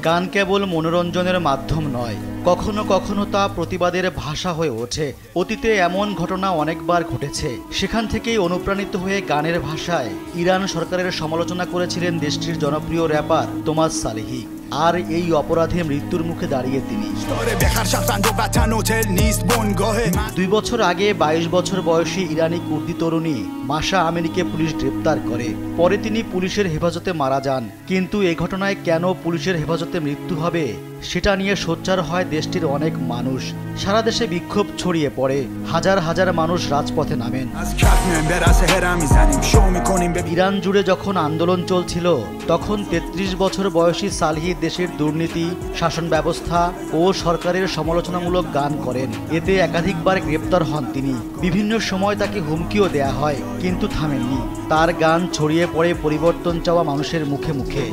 গান কেবল মনোরঞ্জনের মাধ্যম নয়, কখনো কখনো তা প্রতিবাদের ভাষা হয়ে ওঠে। অতীতে এমন ঘটনা অনেকবার ঘটেছে। সেখান থেকেই অনুপ্রাণিত হয়ে গানের ভাষায় ইরান সরকারের সমালোচনা করেছিলেন দেশটির জনপ্রিয় র্যাপার তোমাস সালেহি। আর এই অপরাধে মৃত্যুর মুখে দাঁড়িয়ে তিনি। 2 বছর আগে 22 বছর বয়সী ইরানি কুর্দি তরুণী মাশা আমিনিকে পুলিশ গ্রেপ্তার করে। পরে তিনি পুলিশের হেফাজতে মারা যান। কিন্তু এ ঘটনায় কেন পুলিশের হেফাজতে মৃত্যু হবে সেটা নিয়ে সোচ্চার হয় দেশটির অনেক মানুষ। সারা দেশে বিক্ষোভ ছড়িয়ে পড়ে, হাজার হাজার মানুষ রাজপথে নামেন। ইরান জুড়ে যখন আন্দোলন চলছিল তখন 33 বছর বয়সী সালেহি দেশের দুর্নীতি, শাসন ব্যবস্থা ও সরকারের সমালোচনামূলক গান করেন। এতে একাধিকবার গ্রেপ্তার হন তিনি। বিভিন্ন সময় তাকে হুমকিও দেয়া হয়, কিন্তু থামেননি। তার গান ছড়িয়ে পড়ে পরিবর্তন চাওয়া মানুষের মুখে মুখে।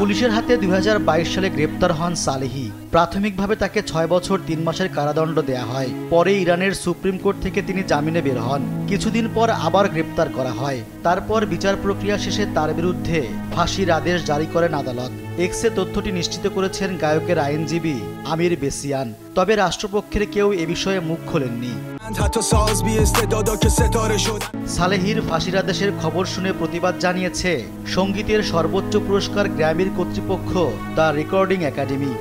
পুলিশের হাতে 2022 সালে গ্রেপ্তার হন সালেহি। প্রাথমিকভাবে তাকে 6 বছর 3 মাসের কারাদণ্ড দেয়া হয়। পরে ইরানের সুপ্রিম কোর্ট থেকে তিনি জামিনে বের হন। কিছুদিন পর আবার গ্রেপ্তার করা হয়। তারপর বিচার প্রক্রিয়া শেষে তার বিরুদ্ধে ফাঁসির আদেশ জারি করেন আদালত। এক্সে তথ্যটি নিশ্চিত করেছেন গায়কের আইনজীবী আমির বেসিয়ান। তবে রাষ্ট্রপক্ষের কেউ এ বিষয়ে মুখ খোলেননি। সালেহির ফাঁসির আদেশের খবর শুনে প্রতিবাদ জানিয়েছে সঙ্গীতের সর্বোচ্চ পুরস্কার গ্র্যামির কর্তৃপক্ষ দ্য রেকর্ডিং একাডেমি।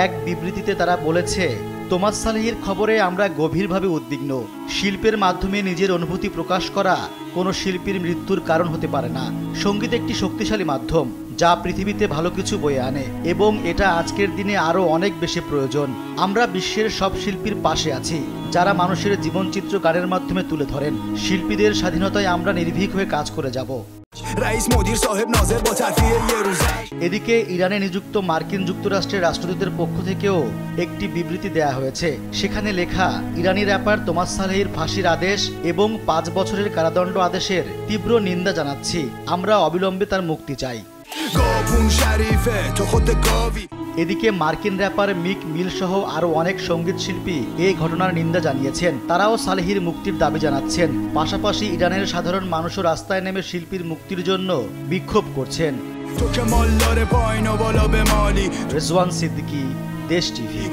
এক বিবৃতিতে তারা বলেছে, তোমাস সালেহির খবরে আমরা গভীরভাবে উদ্বিগ্ন। শিল্পের মাধ্যমে নিজের অনুভূতি প্রকাশ করা কোনো শিল্পীর মৃত্যুর কারণ হতে পারে না। সঙ্গীত একটি শক্তিশালী মাধ্যম যা পৃথিবীতে ভালো কিছু বয়ে আনে, এবং এটা আজকের দিনে আরও অনেক বেশি প্রয়োজন। আমরা বিশ্বের সব শিল্পীর পাশে আছি যারা মানুষের জীবনচিত্র গানের মাধ্যমে তুলে ধরেন। শিল্পীদের স্বাধীনতায় আমরা নির্ভীক হয়ে কাজ করে যাব। এদিকে ইরানে নিযুক্ত মার্কিন যুক্তরাষ্ট্রের রাষ্ট্রদূতের পক্ষ থেকেও একটি বিবৃতি দেয়া হয়েছে। সেখানে লেখা, ইরানি র্যাপার তোমাস সালেহির ফাঁসির আদেশ এবং 5 বছরের কারাদণ্ড আদেশের তীব্র নিন্দা জানাচ্ছি। আমরা অবিলম্বে তার মুক্তি চাই। এদিকে মার্কিন র্যাপার মিক মিল সহ আরো অনেক সঙ্গীত শিল্পী এই ঘটনার নিন্দা জানিয়েছেন। তারাও সালেহির মুক্তির দাবি জানাচ্ছেন। পাশাপাশি ইরানের সাধারণ মানুষও রাস্তায় নেমে শিল্পীর মুক্তির জন্য বিক্ষোভ করছেন। রেজওয়ান সিদ্দিকী, দেশ টিভি।